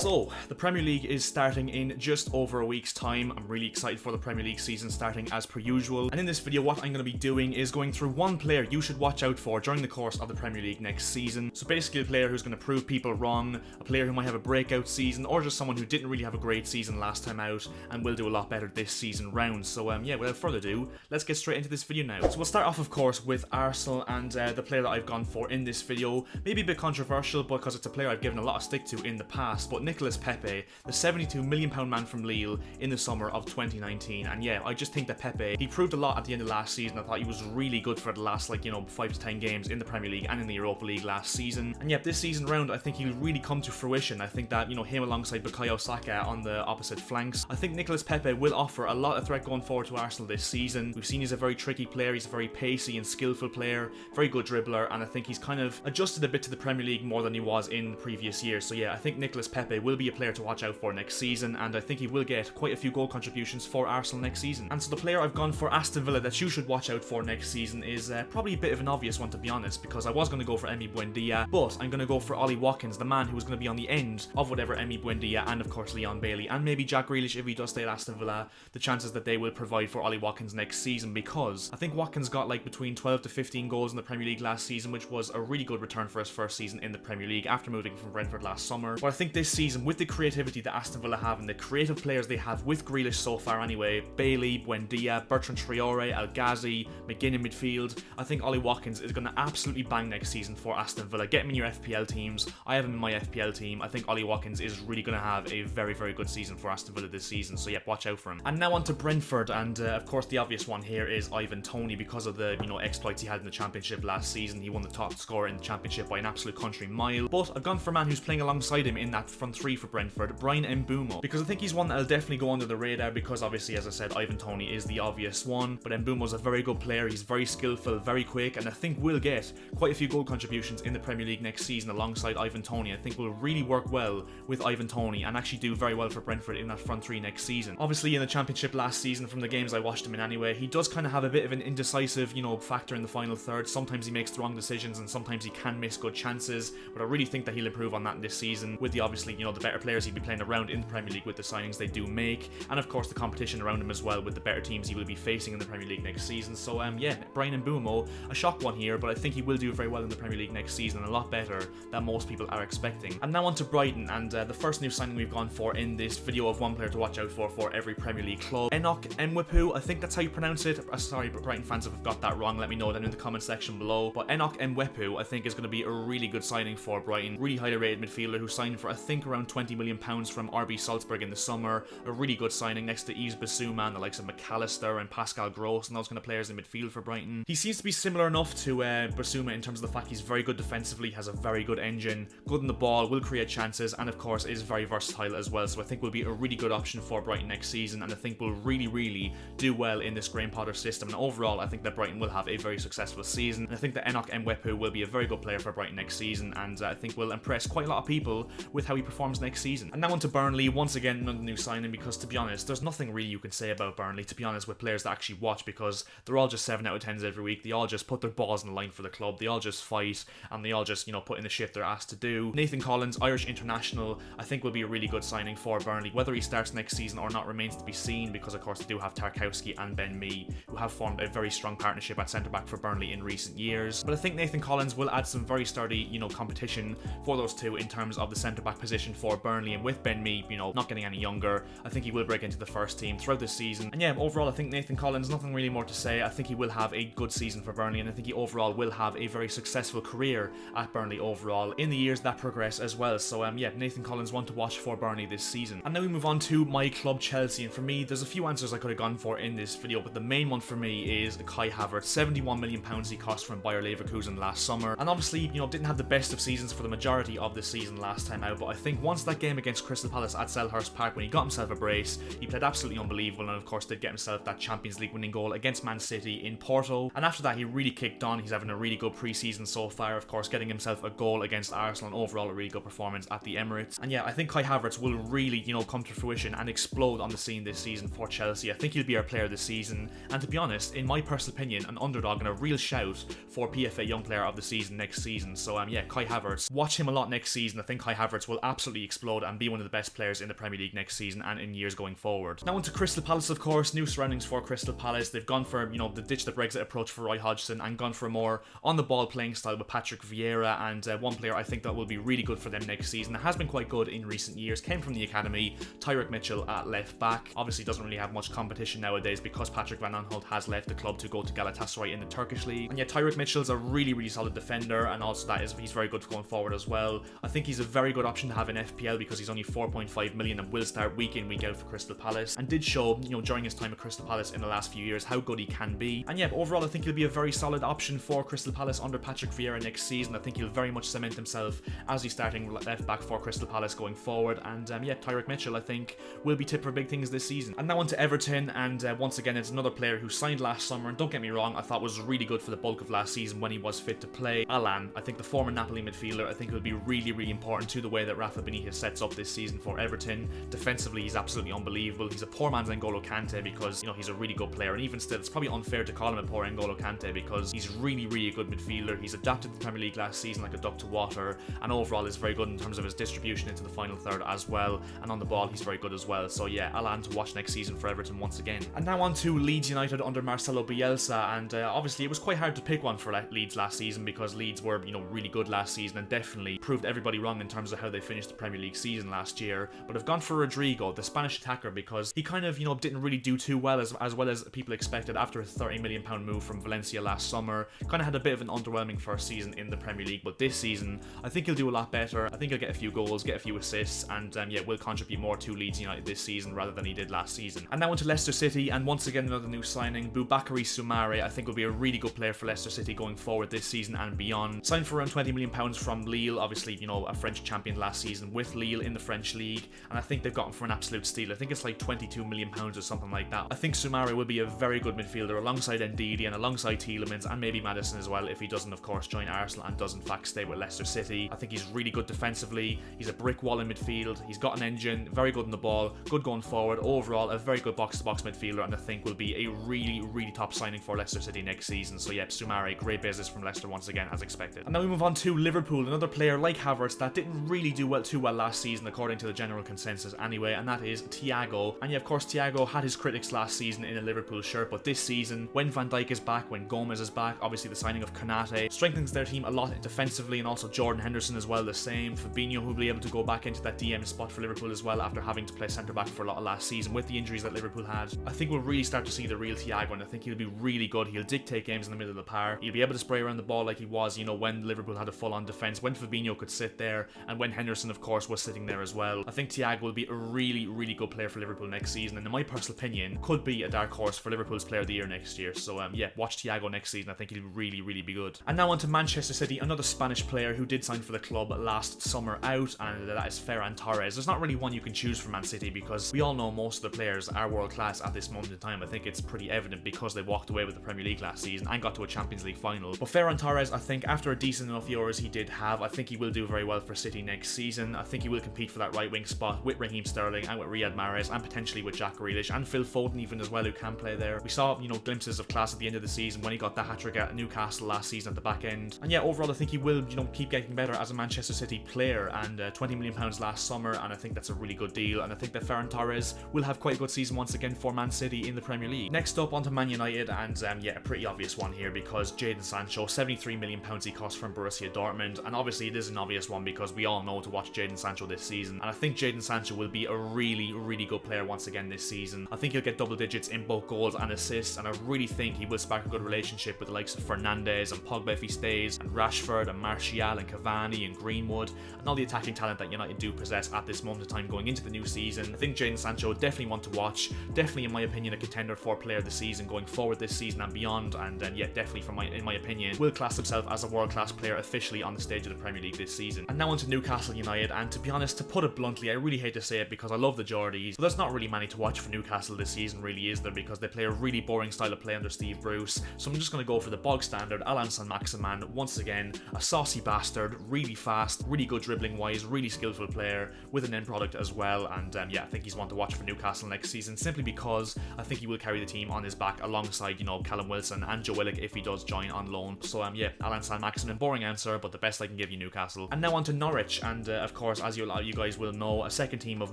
So, the Premier League is starting in just over a week's time. I'm really excited for the Premier League season starting as per usual. And in this video, what I'm going to be doing is going through one player you should watch out for during the course of the Premier League next season. So basically a player who's going to prove people wrong, a player who might have a breakout season, or just someone who didn't really have a great season last time out and will do a lot better this season round. So yeah, without further ado, let's get straight into this video now. So we'll start off, of course, with Arsenal and the player that I've gone for in this video. Maybe a bit controversial because it's a player I've given a lot of stick to in the past, but Nicolas Pepe, the £72 million man from Lille in the summer of 2019. And yeah, I just think that Pepe, he proved a lot at the end of last season. I thought he was really good for the last 5 to 10 games in the Premier League and in the Europa League last season. And yeah, this season round, I think he'll really come to fruition. I think that, him alongside Bukayo Saka on the opposite flanks, I think Nicolas Pepe will offer a lot of threat going forward to Arsenal this season. We've seen he's a very tricky player, he's a very pacey and skillful player, very good dribbler, and I think he's kind of adjusted a bit to the Premier League more than he was in previous years. So yeah, I think Nicolas Pepe will be a player to watch out for next season, and I think he will get quite a few goal contributions for Arsenal next season. And so the player I've gone for Aston Villa that you should watch out for next season is probably a bit of an obvious one, to be honest, because I was going to go for Mbumo, but I'm going to go for Ollie Watkins, the man who is going to be on the end of whatever Mbumo and of course Leon Bailey and maybe Jack Grealish if he does stay at Aston Villa, the chances that they will provide for Ollie Watkins next season, because I think Watkins got between 12 to 15 goals in the Premier League last season, which was a really good return for his first season in the Premier League after moving from Brentford last summer. But I think this season, with the creativity that Aston Villa have and the creative players they have with Grealish so far anyway, Bailey, Buendia, Bertrand Traore, El Ghazi, McGinn in midfield, I think Ollie Watkins is going to absolutely bang next season for Aston Villa. Get him in your FPL teams. I have him in my FPL team. I think Ollie Watkins is really going to have a very, very good season for Aston Villa this season, so yeah, watch out for him. And now on to Brentford, and of course the obvious one here is Ivan Toney, because of the exploits he had in the Championship last season. He won the top scorer in the Championship by an absolute country mile. But I've gone for a man who's playing alongside him in that front three for Brentford, Bryan Mbumo, because I think he's one that'll definitely go under the radar, because obviously, as I said, Ivan Toney is the obvious one, but Mbumo's a very good player. He's very skillful, very quick, and I think will get quite a few goal contributions in the Premier League next season alongside Ivan Toney. I think will really work well with Ivan Toney and actually do very well for Brentford in that front three next season. Obviously, in the Championship last season, from the games I watched him in anyway, he does kind of have a bit of an indecisive, factor in the final third. Sometimes he makes the wrong decisions and sometimes he can miss good chances, but I really think that he'll improve on that this season with the obviously, the better players he'll be playing around in the Premier League with the signings they do make, and of course the competition around him as well with the better teams he will be facing in the Premier League next season. So yeah, Bryan Mbumo, a shock one here, but I think he will do very well in the Premier League next season, a lot better than most people are expecting. And now on to Brighton, and the first new signing we've gone for in this video of one player to watch out for every Premier League club, Enoch Mwapu, I think that's how you pronounce it. Sorry, but Brighton fans, if I've got that wrong, let me know down in the comment section below. But Enoch Mwapu, I think, is going to be a really good signing for Brighton. Really highly rated midfielder who signed for I think around £20 million from RB Salzburg in the summer. A really good signing next to Yves Bissouma and the likes of McAllister and Pascal Gross and those kind of players in midfield for Brighton. He seems to be similar enough to Bissouma in terms of the fact he's very good defensively, has a very good engine, good in the ball, will create chances, and of course is very versatile as well. So I think will be a really good option for Brighton next season, and I think will really, really do well in this Graham Potter system. And overall, I think that Brighton will have a very successful season. And I think that Enoch Mwapu will be a very good player for Brighton next season, and I think will impress quite a lot of people with how he performs next season. And now on to Burnley, once again another new signing, because to be honest, there's nothing really you can say about Burnley, to be honest, with players that actually watch, because they're all just 7 out of 10s every week. They all just put their balls in the line for the club, they all just fight, and they all just, put in the shift they're asked to do. Nathan Collins, Irish international, I think will be a really good signing for Burnley. Whether he starts next season or not remains to be seen, because of course they do have Tarkowski and Ben Mee, who have formed a very strong partnership at centre-back for Burnley in recent years. But I think Nathan Collins will add some very sturdy, competition for those two in terms of the centre-back position for Burnley, and with Ben Mee, not getting any younger, I think he will break into the first team throughout this season. And yeah, overall I think Nathan Collins, nothing really more to say. I think he will have a good season for Burnley, and I think he overall will have a very successful career at Burnley overall in the years that progress as well. So yeah, Nathan Collins, one to watch for Burnley this season. And now we move on to my club Chelsea, and for me there's a few answers I could have gone for in this video, but the main one for me is Kai Havard. £71 million he cost from Bayer Leverkusen last summer, and obviously didn't have the best of seasons for the majority of the season last time out, but I think once that game against Crystal Palace at Selhurst Park, when he got himself a brace, he played absolutely unbelievable, and of course did get himself that Champions League winning goal against Man City in Porto. And after that he really kicked on. He's having a really good pre-season so far, of course getting himself a goal against Arsenal, and overall a really good performance at the Emirates. And yeah, I think Kai Havertz will really come to fruition and explode on the scene this season for Chelsea. I think he'll be our player this season, and to be honest, in my personal opinion, an underdog and a real shout for PFA Young Player of the Season next season. So yeah, Kai Havertz, watch him a lot next season. I think Kai Havertz will absolutely absolutely explode and be one of the best players in the Premier League next season and in years going forward. Now onto Crystal Palace, of course. New surroundings for Crystal Palace. They've gone for, the ditch the Brexit approach for Roy Hodgson and gone for a more on-the-ball playing style with Patrick Vieira, and one player I think that will be really good for them next season. It has been quite good in recent years. Came from the academy, Tyrek Mitchell at left back. Obviously doesn't really have much competition nowadays because Patrick Van Aanholt has left the club to go to Galatasaray in the Turkish league. And yet Tyrek Mitchell's a really solid defender, and also he's very good going forward as well. I think he's a very good option to have in FPL because he's only 4.5 million and will start week in, week out for Crystal Palace, and did show, during his time at Crystal Palace in the last few years how good he can be. And yeah, overall I think he'll be a very solid option for Crystal Palace under Patrick Vieira next season. I think he'll very much cement himself as the starting left back for Crystal Palace going forward, and yeah, Tyrek Mitchell I think will be tipped for big things this season. And now on to Everton, and once again it's another player who signed last summer, and don't get me wrong, I thought was really good for the bulk of last season when he was fit to play. Alan, I think the former Napoli midfielder, I think will be really important to the way that Rafa Benitez sets up this season for Everton. Defensively he's absolutely unbelievable. He's a poor man's N'Golo Kante because he's a really good player, and even still it's probably unfair to call him a poor N'Golo Kante because he's really a good midfielder. He's adapted to the Premier League last season like a duck to water, and overall is very good in terms of his distribution into the final third as well, and on the ball he's very good as well. So yeah, Alan to watch next season for Everton once again. And now on to Leeds United under Marcelo Bielsa, and obviously it was quite hard to pick one for Leeds last season because Leeds were really good last season and definitely proved everybody wrong in terms of how they finished the Premier League season last year. But I've gone for Rodrigo, the Spanish attacker, because he kind of didn't really do too well as well as people expected after a £30 million move from Valencia last summer. Kind of had a bit of an underwhelming first season in the Premier League, but this season I think he'll do a lot better. I think he'll get a few goals, get a few assists, and yeah, will contribute more to Leeds United this season rather than he did last season. And now into Leicester City, and once again another new signing, Boubakary Soumare. I think will be a really good player for Leicester City going forward this season and beyond. Signed for around £20 million from Lille, obviously a French champion last season with Lille in the French league, and I think they've got him for an absolute steal. I think it's like £22 million or something like that. I think Soumare will be a very good midfielder alongside Ndidi and alongside Tielemans and maybe Maddison as well, if he doesn't of course join Arsenal and does in fact stay with Leicester City. I think he's really good defensively, he's a brick wall in midfield, he's got an engine, very good in the ball, good going forward, overall a very good box-to-box midfielder, and I think will be a really top signing for Leicester City next season. So yeah, Soumare, great business from Leicester once again as expected. And now we move on to Liverpool, another player like Havertz that didn't really do too well last season according to the general consensus anyway, and that is Thiago. And yeah, of course Thiago had his critics last season in a Liverpool shirt, but this season when Van Dijk is back, when Gomez is back, obviously the signing of Konate strengthens their team a lot defensively, and also Jordan Henderson as well the same. Fabinho will be able to go back into that DM spot for Liverpool as well after having to play centre back for a lot of last season with the injuries that Liverpool had. I think we'll really start to see the real Thiago, and I think he'll be really good. He'll dictate games in the middle of the park. He'll be able to spray around the ball like he was, when Liverpool had a full-on defence, when Fabinho could sit there, and when Henderson of course was sitting there as well. I think Thiago will be a really good player for Liverpool next season, and in my personal opinion could be a dark horse for Liverpool's player of the year next year. So yeah, watch Thiago next season. I think he'll really be good. And now on to Manchester City, another Spanish player who did sign for the club last summer out, and that is Ferran Torres. There's not really one you can choose for Man City because we all know most of the players are world class at this moment in time. I think it's pretty evident because they walked away with the Premier League last season and got to a Champions League final. But Ferran Torres, I think after a decent enough Euros he did have, I think he will do very well for City next season. I think he will compete for that right wing spot with Raheem Sterling and with Riyad Mahrez and potentially with Jack Grealish and Phil Foden even as well, who can play there. We saw glimpses of class at the end of the season when he got that hat-trick at Newcastle last season at the back end. And yeah, overall I think he will keep getting better as a Manchester City player, and £20 million last summer, and I think that's a really good deal, and I think that Ferran Torres will have quite a good season once again for Man City in the Premier League. Next up onto Man United, and yeah, a pretty obvious one here because Jadon Sancho, £73 million he cost from Borussia Dortmund, and obviously it is an obvious one because we all know to watch Jadon Sancho this season, and I think Jadon Sancho will be a really good player once again this season. I think he'll get double digits in both goals and assists, and I really think he will spark a good relationship with the likes of Fernandes and Pogba if he stays, and Rashford and Martial and Cavani and Greenwood and all the attacking talent that United do possess at this moment in time going into the new season. I think Jadon Sancho definitely one to watch, definitely in my opinion a contender for player of the season going forward this season and beyond, and yeah, definitely in my opinion will class himself as a world class player officially on the stage of the Premier League this season. And now on to Newcastle United, and to be honest, to put it bluntly, I really hate to say it because I love the Geordies, but there's not really many to watch for Newcastle this season, really, is there? Because they play a really boring style of play under Steve Bruce. So I'm just going to go for the bog standard Alan Saint-Maximin once again, a saucy bastard, really fast, really good dribbling wise, really skillful player with an end product as well, and yeah, I think he's one to watch for Newcastle next season simply because I think he will carry the team on his back alongside Callum Wilson and Joe Willock if he does join on loan. So yeah, Alan Saint-Maximin, boring answer, but the best I can give you, Newcastle. And now on to Norwich, and of course, as you guys will know, a second team of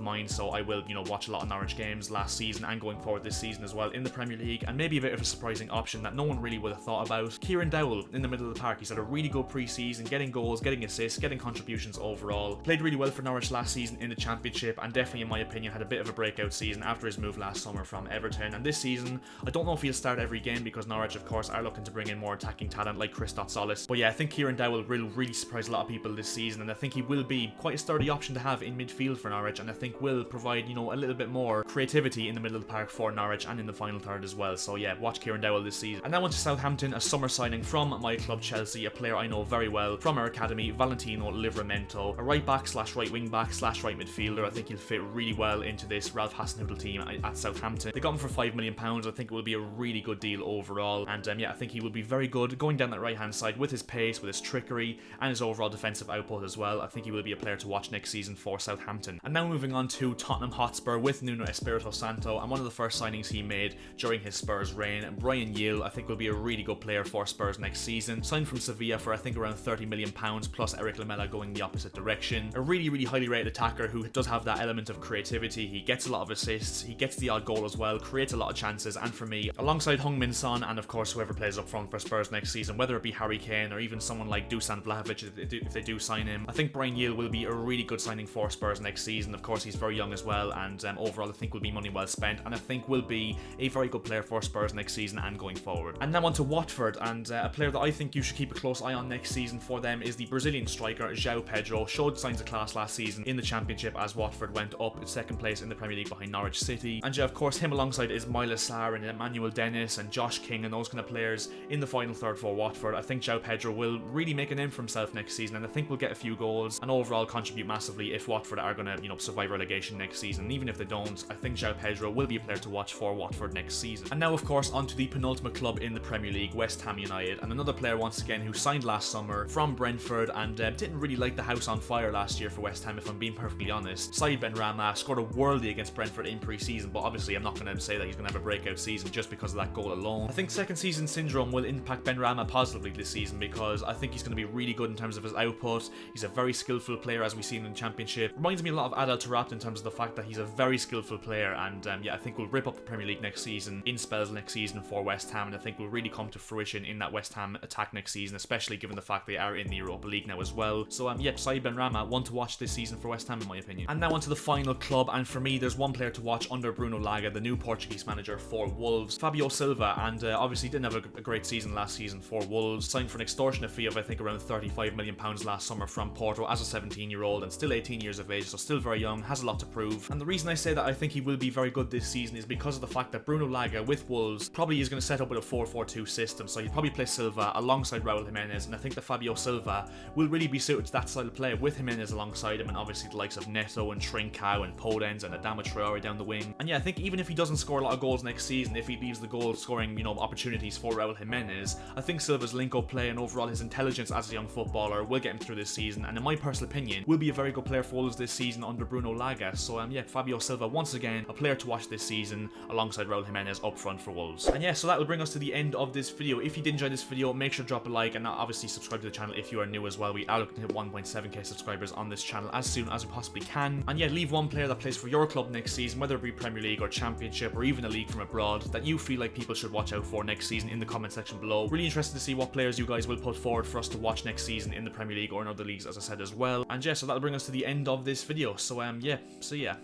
mine, so I will, watch a lot of Norwich games last season and going forward this season as well in the Premier League, and maybe a bit of a surprising option that no one really would have thought about. Kieran Dowell in the middle of the park. He's had a really good pre-season, getting goals, getting assists, getting contributions overall. Played really well for Norwich last season in the Championship, and definitely, in my opinion, had a bit of a breakout season after his move last summer from Everton. And this season, I don't know if he'll start every game because Norwich, of course, are looking to bring in more attacking talent like Christoph Solis. But yeah, I think Kieran Dowell will really surprise a lot of people this season, and I think he will be quite a sturdy option to have in midfield for Norwich, and I think will provide, a little bit more creativity in the middle of the park for Norwich and in the final third as well. So yeah, watch Kieran Dowell this season. And now on to Southampton, a summer signing from my club Chelsea, a player I know very well from our academy, Valentino Livermento, a right back / right wing back / right midfielder. I think he'll fit really well into this Ralph Hasenhüttl team at Southampton. They got him for £5 million. I think it will be a really good deal overall, and yeah, I think he will be very good going down that right hand side with his pace, with his trickery, and his overall defensive output as well. I think he will be a player to watch next season for Southampton. And now moving on to Tottenham Hotspur with Nuno Espirito Santo, and one of the first signings he made during his Spurs reign, Bryan Gil, I think will be a really good player for Spurs next season. Signed from Sevilla for I think around £30 million, plus Eric Lamela going the opposite direction. A really highly rated attacker who does have that element of creativity. He gets a lot of assists, he gets the odd goal as well, creates a lot of chances, and for me, alongside Heung-min Son and of course whoever plays up front for Spurs next season, whether it be Harry Kane or even someone like Dusan Vlahovic if they do sign him, I think Bryan Gil will be a really good signing for Spurs next season. Of course, he's very young as well, and overall I think will be money well spent, and I think will be a very good player for Spurs next season and going forward. And now on to Watford, and a player that I think you should keep a close eye on next season for them is the Brazilian striker João Pedro. Showed signs of class last season in the Championship as Watford went up in second place in the Premier League behind Norwich City, and yeah, of course him alongside Ismaila Sarr and Emmanuel Dennis and Josh King and those kind of players in the final third for Watford. I think João Pedro will really make a name for himself next season, and I think will get a few goals and overall contribute massively if Watford are going to survive relegation next season. And even if they don't, I think João Pedro will be a player to watch for Watford next season. And now of course onto the penultimate club in the Premier League, West Ham United, and another player once again who signed last summer from Brentford and didn't really light the house on fire last year for West Ham, if I'm being perfectly honest. Said Benrahma scored a worldie against Brentford in pre-season, but obviously I'm not going to say that he's going to have a breakout season just because of that goal alone. I think second season syndrome will impact Benrahma positively this season because I think he's going to be really good in terms of his output. He's a very skillful player, as we've seen in the Championship. Reminds me a lot of Adel Taarabt in terms of the fact that he's a very skillful player, and yeah, I think we'll rip up the Premier League next season in spells next season for West Ham, and I think will really come to fruition in that West Ham attack next season, especially given the fact they are in the Europa League now as well. So yeah, Said Benrahma, one to watch this season for West Ham in my opinion. And now on to the final club, and for me there's one player to watch under Bruno Lage, the new Portuguese manager for Wolves, Fabio Silva, and obviously didn't have a great season last season for Wolves. Signed for an extortionate fee of I think around £35 million last summer from Porto as a 17-year-old and still 18 years of age, so still very young, has a lot to prove. And the reason I say that I think he will be very good this season is because of the fact that Bruno Lage with Wolves probably is going to set up with a 4-4-2 system, so he'll probably play Silva alongside Raul Jimenez, and I think that Fabio Silva will really be suited to that style of play with Jimenez alongside him, and obviously the likes of Neto and Trincao and Podence and Adama Traore down the wing. And yeah, I think even if he doesn't score a lot of goals next season, if he leaves the goal scoring opportunities for Raul Jimenez, I think Silva's link-up play and overall his intelligence as a young footballer will get him through this season, and in my personal opinion will be a very good player for Wolves this season under Bruno Lage. So yeah, Fabio Silva once again a player to watch this season alongside Raul Jimenez up front for Wolves. And yeah, so that will bring us to the end of this video. If you did enjoy this video, make sure to drop a like, and obviously subscribe to the channel if you are new as well. We are looking to hit 1.7k subscribers on this channel as soon as we possibly can. And yeah, leave one player that plays for your club next season, whether it be Premier League or Championship or even a league from abroad, that you feel like people should watch out for next season in the comment section below. Really interested to see what players you guys will put forward for us to watch next season in the Premier League or in other leagues, as I said as well. And yeah, so that'll bring us to the end of this video. So yeah,